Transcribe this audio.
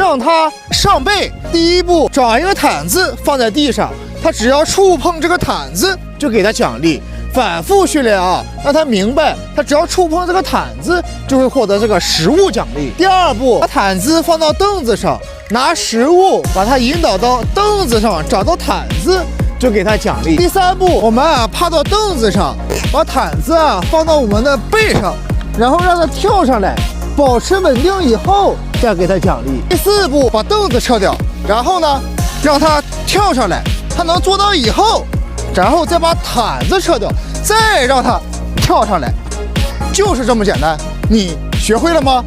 让它上背。第一步，找一个毯子放在地上，他只要触碰这个毯子就给他奖励。反复训练啊，让他明白，他只要触碰这个毯子就会获得这个食物奖励。第二步，把毯子放到凳子上，拿食物把它引导到凳子上，找到毯子就给他奖励。第三步，我们趴到凳子上，把毯子放到我们的背上，然后让它跳上来，保持稳定以后再给他奖励。第四步，把凳子撤掉，然后呢，让他跳上来，他能做到以后，然后再把毯子撤掉，再让他跳上来，就是这么简单。你学会了吗？